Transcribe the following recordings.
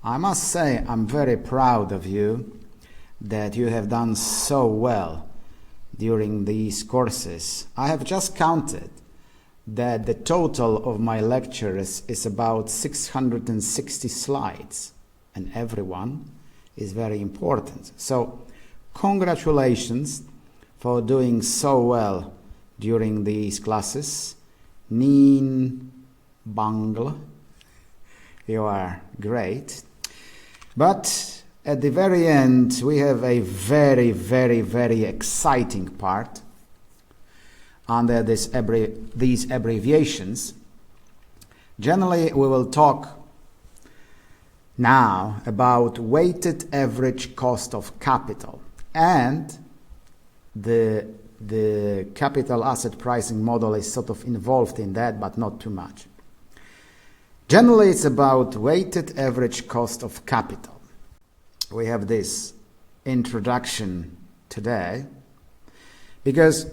I must say I'm very proud of you that you have done so well during these courses. I have just counted that the total of my lectures is about 660 slides, and everyone is very important. So congratulations for doing so well during these classes. Neen Bangla, you are great. But at the very end, we have a very, very, very exciting part under these abbreviations. Generally, we will talk now about weighted average cost of capital, and the capital asset pricing model is sort of involved in that, but not too much. Generally, it's about weighted average cost of capital. We have this introduction today because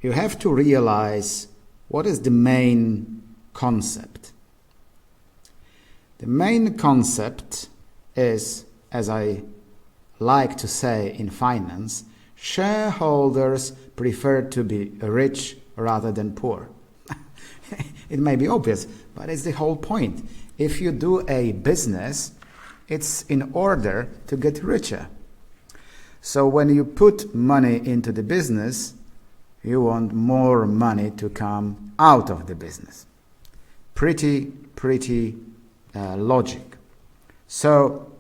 you have to realize what is the main concept. The main concept is, as I like to say in finance, shareholders prefer to be rich rather than poor. It may be obvious, but it's the whole point. If you do a business, it's in order to get richer. So when you put money into the business, you want more money to come out of the business. Pretty logic. So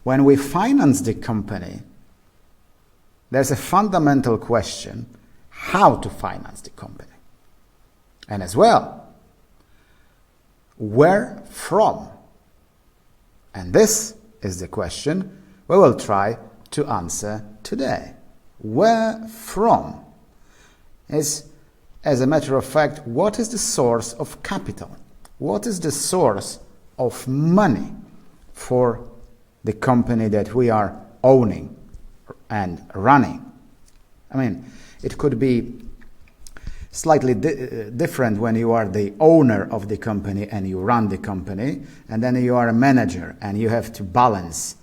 when we finance the company, there's a fundamental question: how to finance the company? And as well, where from? And this is the question we will try to answer today. Where from is, as a matter of fact, what is the source of capital? What is the source of money for the company that we are owning and running? I mean, it could be slightly different when you are the owner of the company and you run the company, and then you are a manager and you have to balance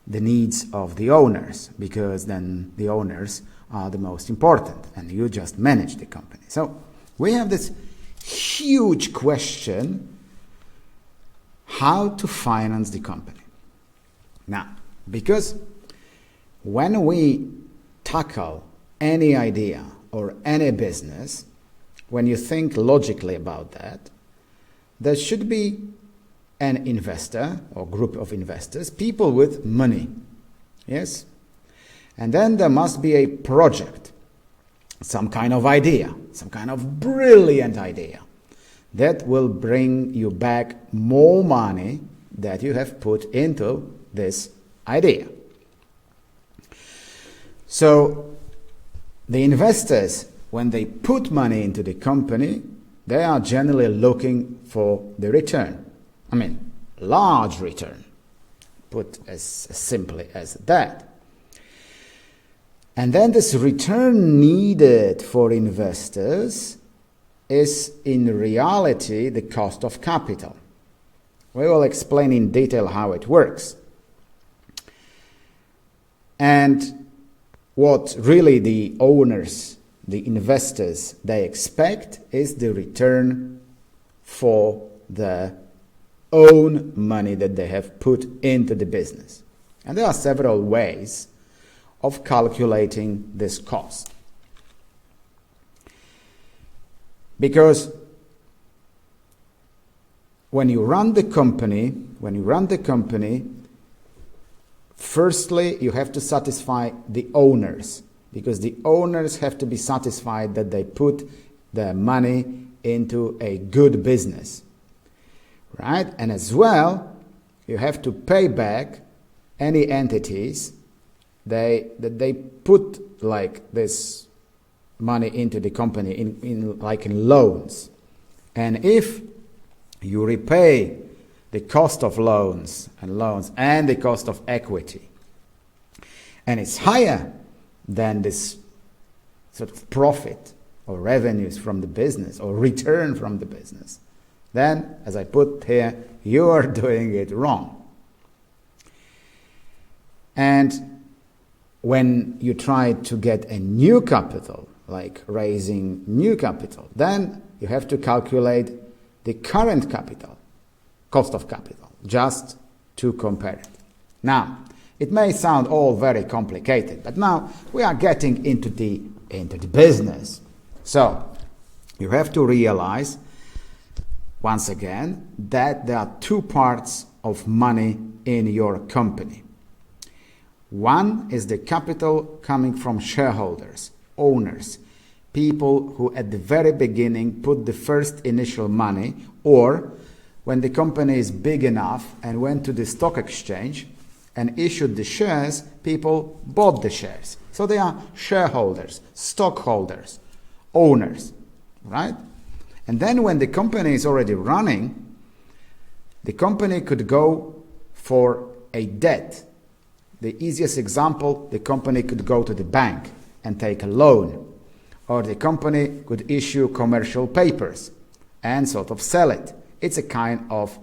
the needs of the owners, because then the owners are the most important and you just manage the company. So we have this huge question: how to finance the company. Now, because when we tackle any idea or any business, when you think logically about that, there should be an investor or group of investors, people with money, yes? And then there must be a project, some kind of idea, some kind of brilliant idea that will bring you back more money that you have put into this idea. So the investors, when they put money into the company, they are generally looking for the return. I mean, large return, put as simply as that. And then this return needed for investors is in reality the cost of capital. We will explain in detail how it works. And what really the owners, the investors, they expect is the return for the own money that they have put into the business. And there are several ways of calculating this cost. Because when you run the company, firstly you have to satisfy the owners, because the owners have to be satisfied that they put their money into a good business, right? And as well, you have to pay back any entities that they put like this money into the company in loans. And if you repay the cost of loans and the cost of equity, and it's higher than this sort of profit or revenues from the business or return from the business, then, as I put here, you are doing it wrong. And when you try to get a new capital, like raising new capital, then you have to calculate the current capital, cost of capital, just to compare it. Now, it may sound all very complicated, but now we are getting into the business. So, you have to realize, once again, that there are two parts of money in your company. One is the capital coming from shareholders, owners, people who at the very beginning put the first initial money, or when the company is big enough and went to the stock exchange and issued the shares, people bought the shares. So they are shareholders, stockholders, owners, right? And then when the company is already running, the company could go for a debt. The easiest example, the company could go to the bank and take a loan. Or the company could issue commercial papers and sort of sell it. It's a kind of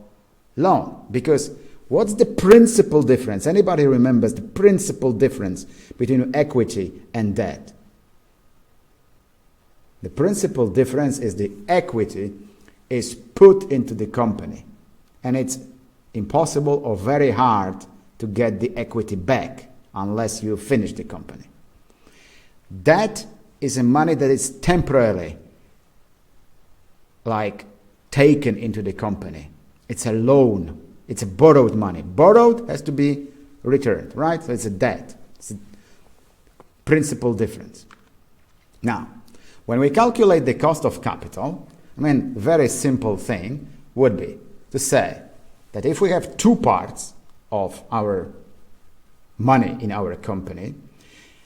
loan. Because what's the principal difference? Anybody remembers the principal difference between equity and debt? The principal difference is the equity is put into the company. And it's impossible or very hard to get the equity back unless you finish the company. Debt is a money that is temporarily taken into the company. It's a loan. It's a borrowed money. Borrowed has to be returned, right? So it's a debt. It's a principal difference. Now, when we calculate the cost of capital, very simple thing would be to say that if we have two parts of our money in our company,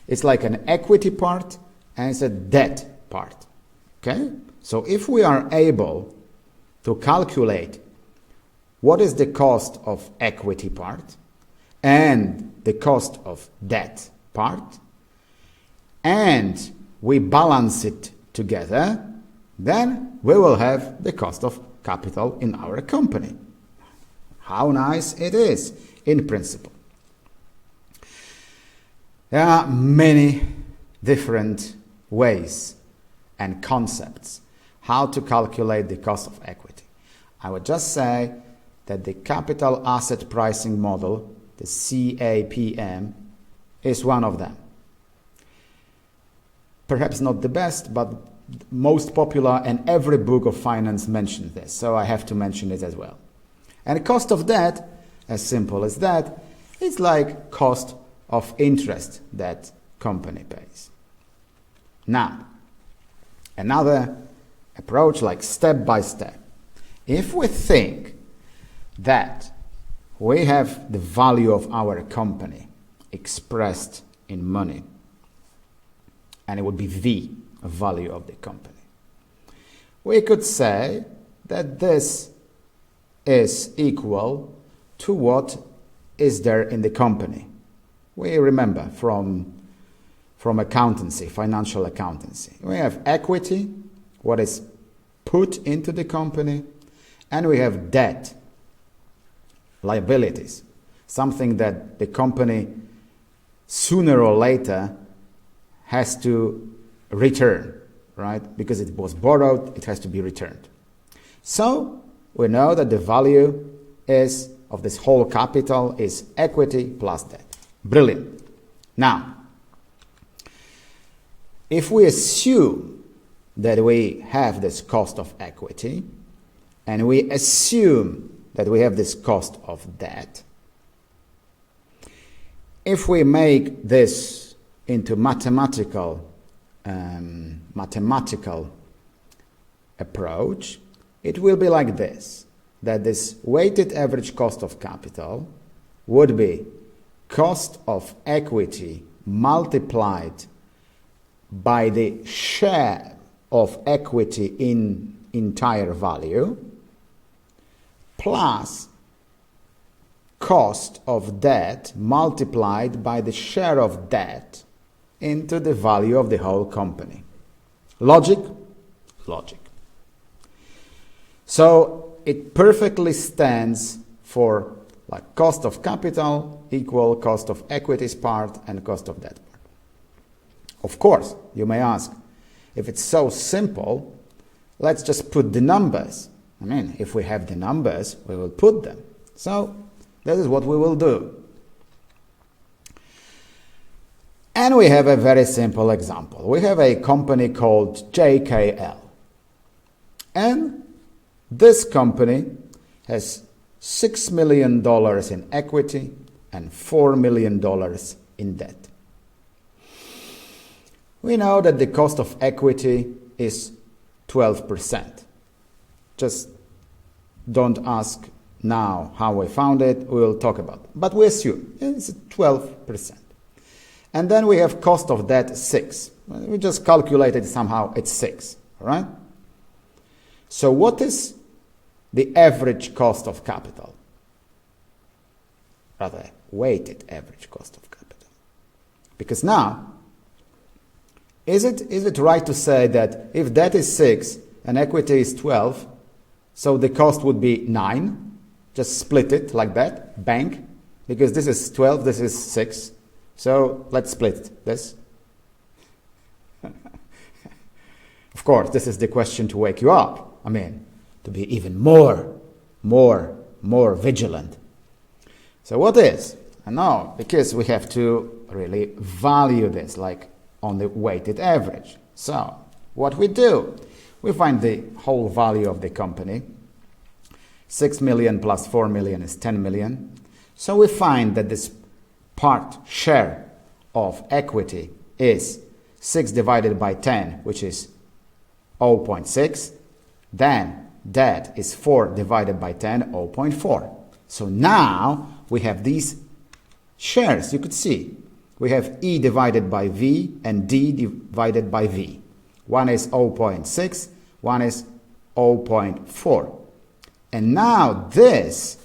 it's like an equity part and it's a debt part. Okay? So if we are able to calculate what is the cost of equity part and the cost of debt part, and we balance it together, then we will have the cost of capital in our company. How nice it is in principle. There are many different ways and concepts how to calculate the cost of equity. I would just say that the capital asset pricing model, the CAPM, is one of them. Perhaps not the best, but most popular, and every book of finance mentions this, so I have to mention it as well. And the cost of debt, as simple as that, is like cost of interest that company pays. Now, another approach, like step by step. If we think that we have the value of our company expressed in money, and it would be the value of the company, we could say that this is equal to what is there in the company. We remember from accountancy, financial accountancy. We have equity, what is put into the company, and we have debt, liabilities, something that the company sooner or later has to return, right? Because it was borrowed, it has to be returned. So we know that the value is of this whole capital is equity plus debt. Brilliant. Now, if we assume that we have this cost of equity and we assume that we have this cost of debt, if we make this into mathematical approach, it will be like this, that this weighted average cost of capital would be cost of equity multiplied by the share of equity in entire value plus cost of debt multiplied by the share of debt into the value of the whole company. Logic? Logic. So it perfectly stands for like cost of capital equal cost of equities part and cost of debt part. Of course, you may ask, if it's so simple, let's just put the numbers. I mean, if we have the numbers, we will put them. So that is what we will do. And we have a very simple example. We have a company called JKL. And this company has $6 million in equity and $4 million in debt. We know that the cost of equity is 12%. Just don't ask now how we found it. We will talk about it. But we assume it's 12%. And then we have cost of debt 6. We just calculated somehow it's 6. All right? So what is the average cost of capital? Rather, weighted average cost of capital. Because now, is it right to say that if debt is 6 and equity is 12, so the cost would be 9? Just split it like that, bang. Because this is 12, this is 6. So let's split this. Of course, this is the question to wake you up. I mean, to be even more vigilant. So what is? I know, because we have to really value this, like on the weighted average. So what we do, we find the whole value of the company. 6 million plus 4 million is 10 million. So we find that this part share of equity is 6 divided by 10, which is 0.6. Then debt is 4 divided by 10, 0.4. So now we have these shares. You could see we have E divided by V and D divided by V. One is 0.6, one is 0.4. And now this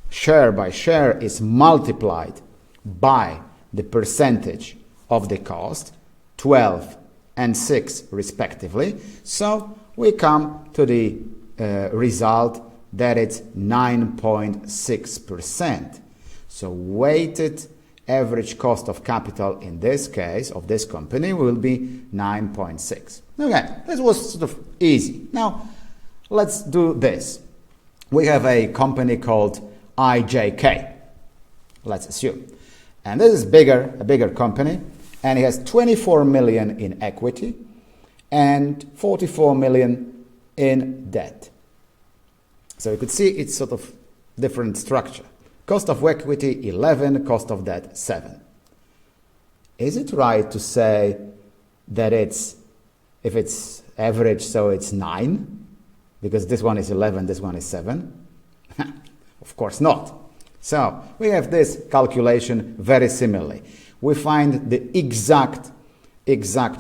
share by share is multiplied by the percentage of the cost, 12 and 6 respectively. So we come to the result that it's 9.6%. So weighted average cost of capital in this case of this company will be 9.6. Okay, this was sort of easy. Now let's do this. We have a company called IJK, let's assume. And this is a bigger company, and it has 24 million in equity and 44 million in debt. So you could see it's sort of different structure. Cost of equity 11, cost of debt 7. Is it right to say that if it's average, so it's 9? Because this one is 11, this one is 7? Of course not. So we have this calculation very similarly. We find the exact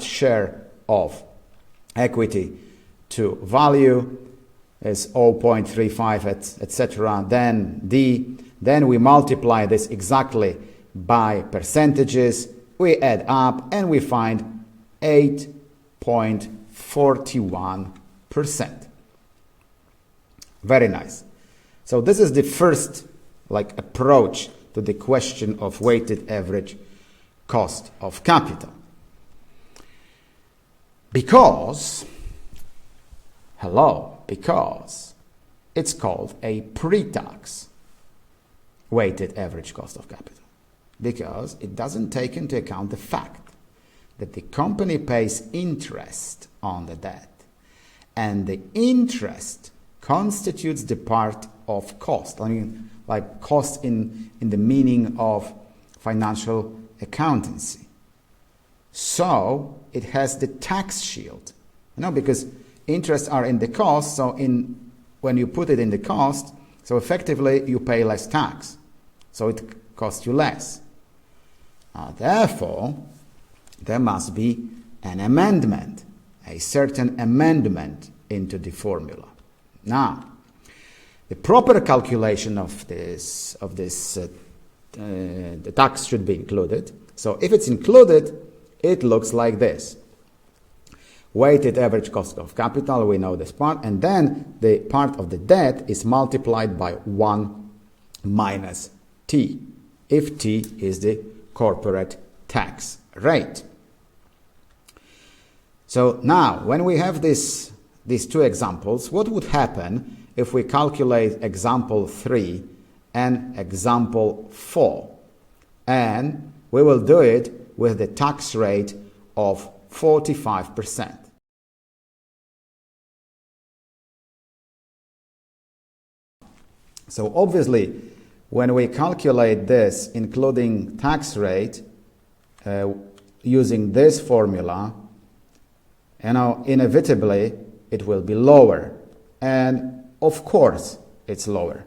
share of equity to value is 0.35, etc. Then we multiply this exactly by percentages. We add up and we find 8.41%. Very nice. So this is the first approach to the question of weighted average cost of capital. Because it's called a pre-tax weighted average cost of capital. Because it doesn't take into account the fact that the company pays interest on the debt. And the interest constitutes the part of cost. I mean, like cost in the meaning of financial accountancy. So it has the tax shield, because interests are in the cost. So when you put it in the cost, so effectively you pay less tax. So it costs you less. Therefore, there must be an amendment, a certain amendment into the formula. Now, the proper calculation of this, the tax should be included. So if it's included, it looks like this. weighted average cost of capital, we know this part, and then the part of the debt is multiplied by 1 minus T, if T is the corporate tax rate. So now, when we have these two examples, what would happen if we calculate example 3 and example 4? And we will do it with the tax rate of 45%. So obviously, when we calculate this, including tax rate, using this formula, inevitably it will be lower. And of course, it's lower.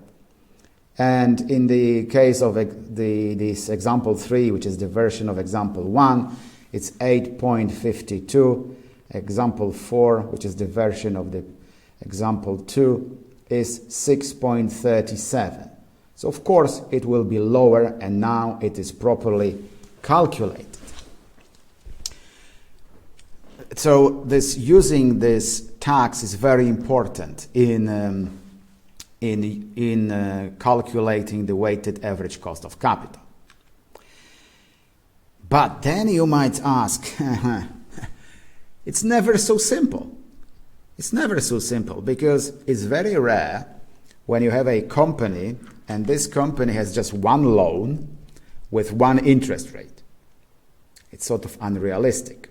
And in the case of this example 3, which is the version of example 1, it's 8.52. Example 4, which is the version of the example 2, is 6.37. So of course it will be lower, and now it is properly calculated. So using this tax is very important in calculating the weighted average cost of capital. But then you might ask, it's never so simple. It's never so simple, because it's very rare when you have a company and this company has just one loan with one interest rate. It's sort of unrealistic.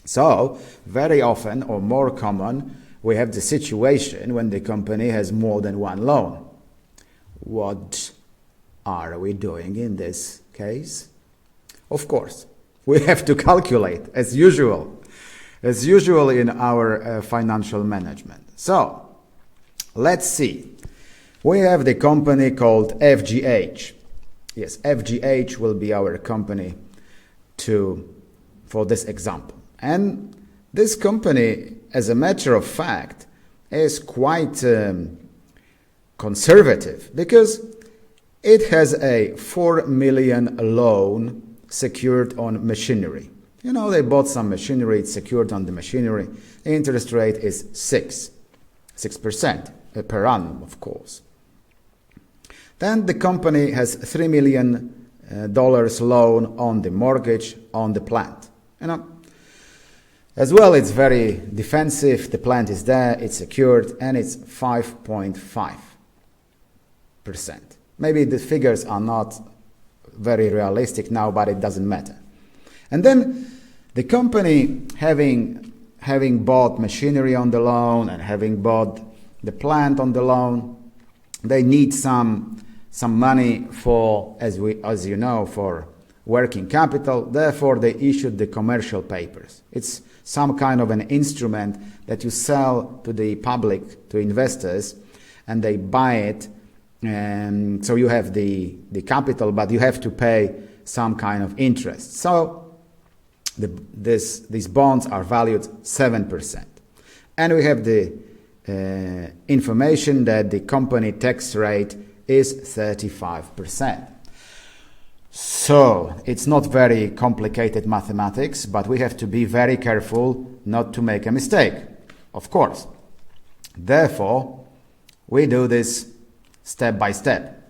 So very often, or more common, we have the situation when the company has more than one loan. What are we doing in this case? Of course, we have to calculate as usual in our financial management. So let's see. We have the company called FGH. Yes, FGH will be our company for this example. And this company, as a matter of fact, is quite conservative, because it has a 4 million loan secured on machinery. They bought some machinery, it's secured on the machinery. The interest rate is 6% per annum, of course. Then the company has $3 million loan on the mortgage on the plant. As well, it's very defensive. The plant is there, it's secured, and it's 5.5%. Maybe the figures are not very realistic now, but it doesn't matter. And then the company, having bought machinery on the loan and having bought the plant on the loan, they need some money for, as you know, for working capital. Therefore, they issued the commercial papers. It's some kind of an instrument that you sell to the public, to investors, and they buy it. And so you have the capital, but you have to pay some kind of interest. So these bonds are valued 7%. And we have the information that the company tax rate is 35%. So it's not very complicated mathematics, but we have to be very careful not to make a mistake, of course. Therefore, we do this step by step.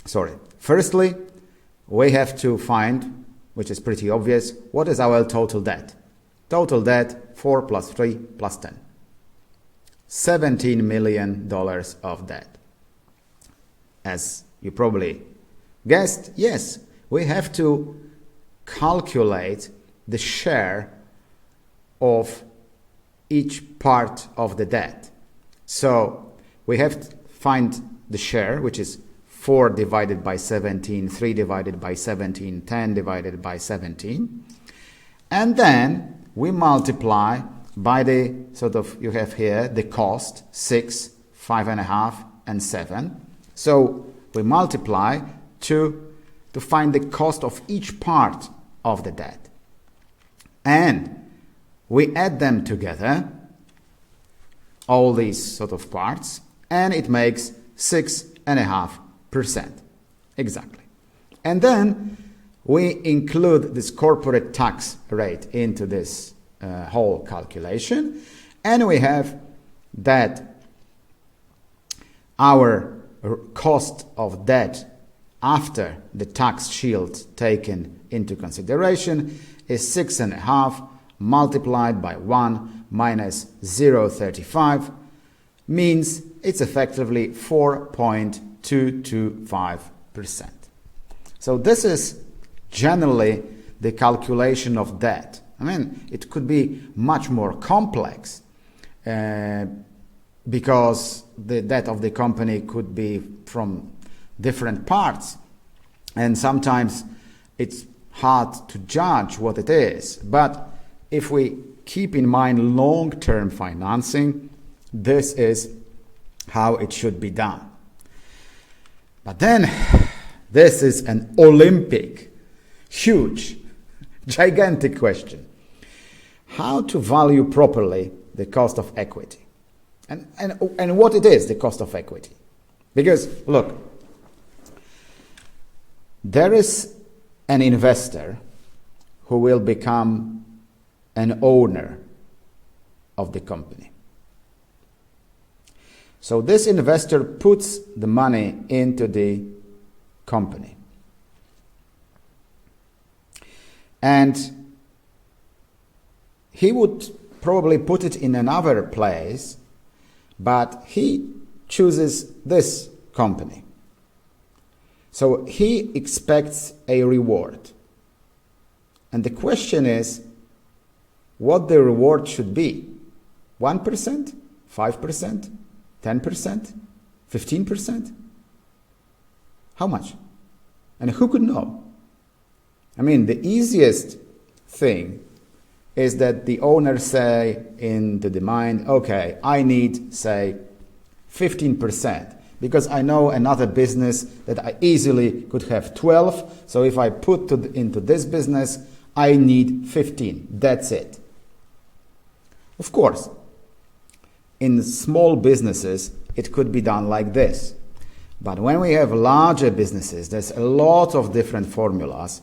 Sorry. Firstly, we have to find, which is pretty obvious, what is our total debt? Total debt, 4 plus 3 plus 10. $17 million of debt. As you probably guessed, yes, we have to calculate the share of each part of the debt. So we have to find the share, which is 4 divided by 17, 3 divided by 17, 10 divided by 17. And then we multiply by the you have here the cost, 6, 5.5, and 7. So we multiply to find the cost of each part of the debt. And we add them together, all these parts, and it makes 6.5%. Exactly. And then we include this corporate tax rate into this whole calculation, and we have that our cost of debt after the tax shield taken into consideration is 6.5 multiplied by 1 minus 0.35 means it's effectively 4.225%. So this is generally the calculation of debt. I mean, it could be much more complex because the debt of the company could be from different parts, and sometimes it's hard to judge what it is. But if we keep in mind long-term financing, this is how it should be done. But then this is an Olympic, huge, gigantic question. How to value properly the cost of equity? And what it is, the cost of equity? Because, look, there is an investor who will become an owner of the company. So this investor puts the money into the company. And he would probably put it in another place, but he chooses this company. So he expects a reward. And the question is what the reward should be. 1%? 5%? 10%? 15%? How much? And who could know? I mean, the easiest thing is that the owner say into the mind, okay, I need, say, 15%, because I know another business that I easily could have 12, so if I put into this business, I need 15. That's it. Of course, in small businesses, it could be done like this. But when we have larger businesses, there's a lot of different formulas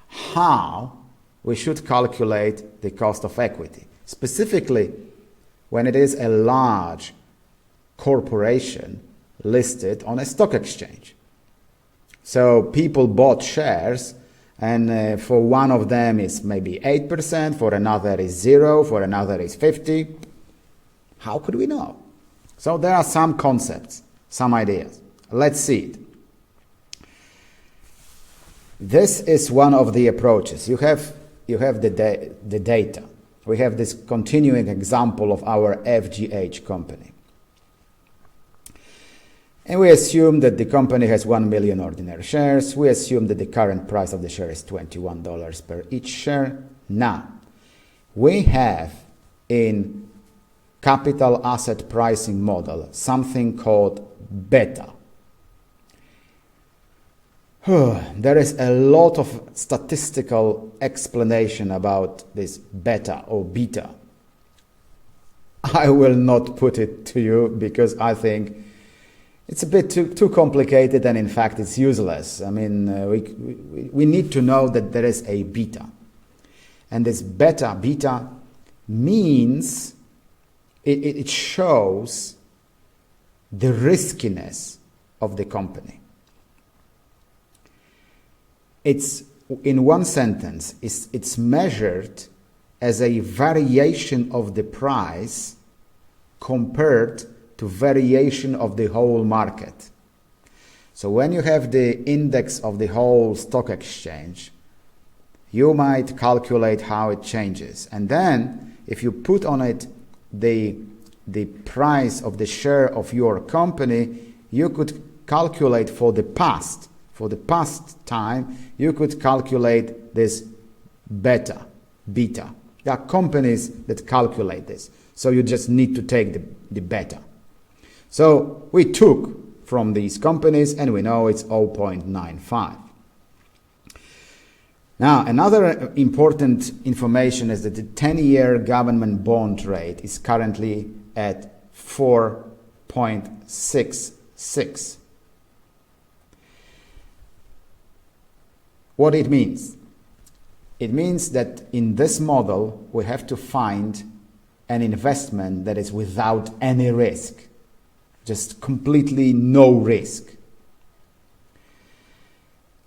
how we should calculate the cost of equity. Specifically, when it is a large corporation listed on a stock exchange. So people bought shares, and for one of them is maybe 8%, for another is 0, for another is 50. How could we know? So there are some concepts, some ideas. Let's see it. This is one of the approaches. You have the data. We have this continuing example of our FGH company. And we assume that the company has 1 million ordinary shares. We assume that the current price of the share is $21 per each share. Now, we have in capital asset pricing model something called beta. There is a lot of statistical explanation about this beta or beta. I will not put it to you because I think it's a bit too complicated, and in fact it's useless. I mean, we need to know that there is a beta. And this beta means it shows the riskiness of the company. It's, in one sentence, it's measured as a variation of the price compared to variation of the whole market. So when you have the index of the whole stock exchange, you might calculate how it changes. And then if you put on it the price of the share of your company, you could calculate for the past time, you could calculate this beta. There are companies that calculate this. So you just need to take the beta. So we took from these companies and we know it's 0.95. Now, another important information is that the 10-year government bond rate is currently at 4.66. What it means? It means that in this model, we have to find an investment that is without any risk, just completely no risk.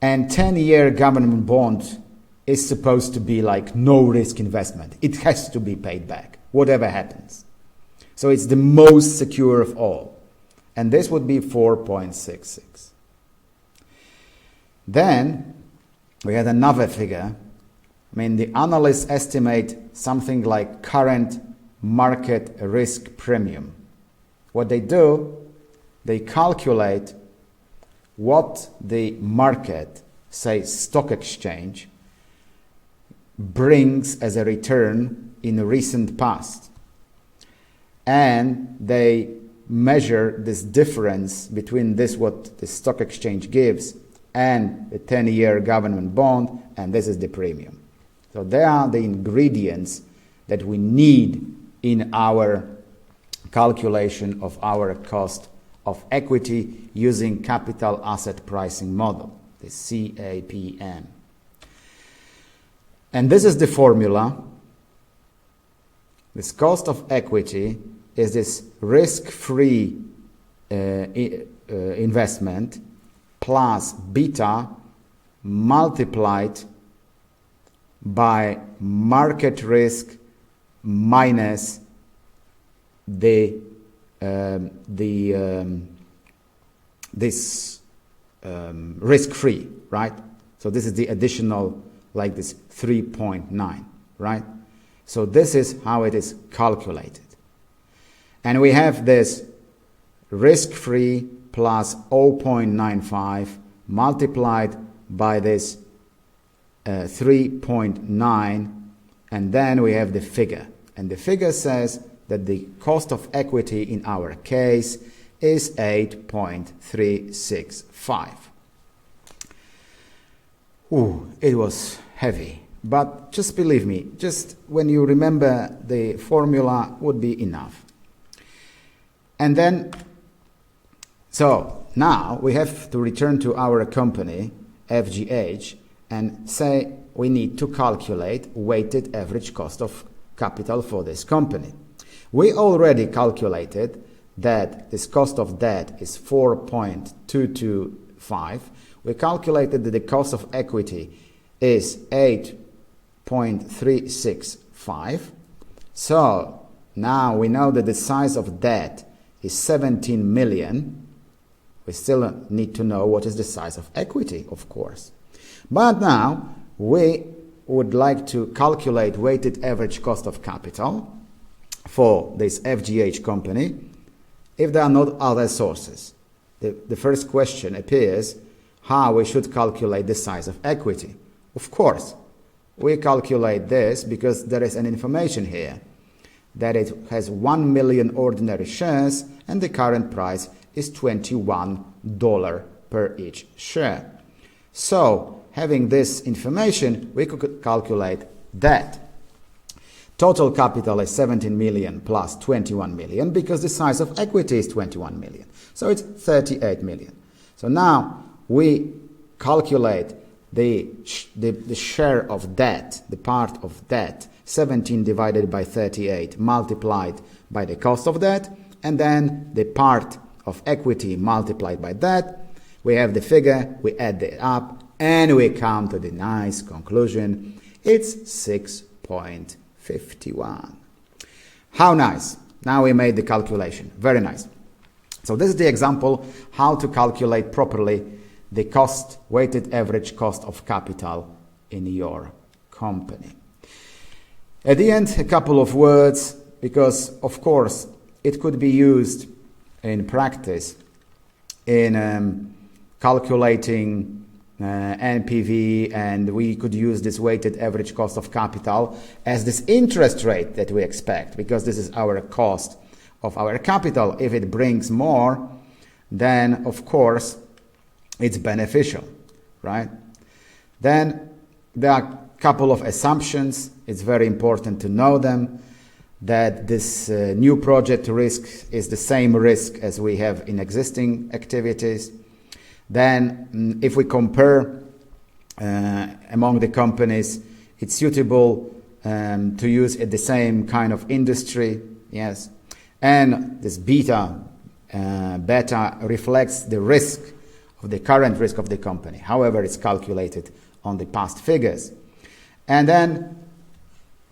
And 10-year government bond is supposed to be like no risk investment. It has to be paid back, whatever happens. So it's the most secure of all. And this would be 4.66. Then we had another figure. I mean, the analysts estimate something like current market risk premium. What they do, they calculate what the market, say stock exchange, brings as a return in the recent past. And they measure this difference between this, what the stock exchange gives, and the 10-year government bond, and this is the premium. So they are the ingredients that we need in our calculation of our cost of equity using capital asset pricing model, the CAPM. And this is the formula. This cost of equity is this risk-free investment plus beta multiplied by market risk minus this risk-free, right? So this is the additional, like this 3.9, right? So this is how it is calculated. And we have this risk-free plus 0.95 multiplied by this 3.9, and then we have the figure. And the figure says that the cost of equity in our case is 8.365. Ooh, it was heavy. But just believe me, just when you remember the formula would be enough. And then, so now we have to return to our company, FGH, and say we need to calculate weighted average cost of capital for this company. We already calculated that this cost of debt is 4.225. We calculated that the cost of equity is 8.365. So now we know that the size of debt is 17 million. We still need to know what is the size of equity, of course. But now we would like to calculate weighted average cost of capital for this FGH company if there are not other sources. The first question appears how we should calculate the size of equity. Of course, we calculate this because there is an information here that it has 1 million ordinary shares and the current price is $21 per each share. So, having this information, we could calculate that. Total capital is 17 million plus 21 million because the size of equity is 21 million. So it's 38 million. So now we calculate the share of debt, the part of debt, 17 divided by 38 multiplied by the cost of debt, and then the part of equity multiplied by that. We have the figure, we add it up, and we come to the nice conclusion. It's 6.51. How nice. Now we made the calculation. Very nice. So this is the example how to calculate properly the cost, weighted average cost of capital in your company. At the end, a couple of words, because of course it could be used in practice in calculating NPV, and we could use this weighted average cost of capital as this interest rate that we expect, because this is our cost of our capital. If it brings more, then of course it's beneficial, right? Then there are a couple of assumptions. It's very important to know them, that this new project risk is the same risk as we have in existing activities. Then if we compare among the companies. It's suitable to use at the same kind of industry, yes. And this beta reflects the risk of the current risk of the company. However, it's calculated on the past figures. And then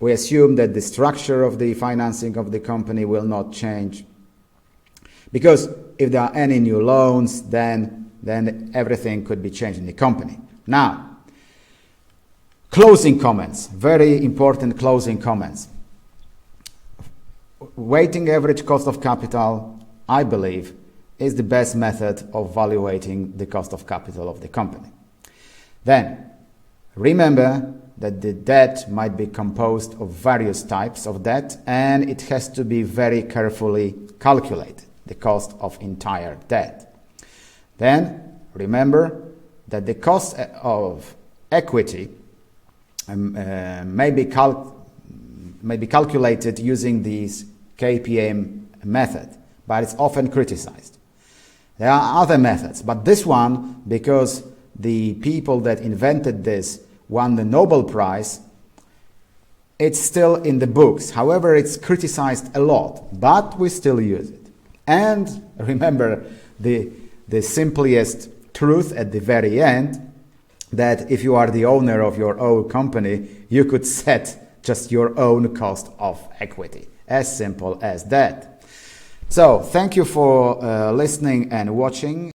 we assume that the structure of the financing of the company will not change. Because if there are any new loans, then everything could be changed in the company. Now, closing comments, very important closing comments. Weighting average cost of capital, I believe, is the best method of evaluating the cost of capital of the company. Then, remember that the debt might be composed of various types of debt, and it has to be very carefully calculated, the cost of entire debt. Then, remember that the cost of equity may be calculated using this CAPM method, but it's often criticized. There are other methods, but this one, because the people that invented this won the Nobel Prize, it's still in the books. However, it's criticized a lot, but we still use it. And remember the simplest truth at the very end, that if you are the owner of your own company, you could set just your own cost of equity. As simple as that. So, thank you for listening and watching.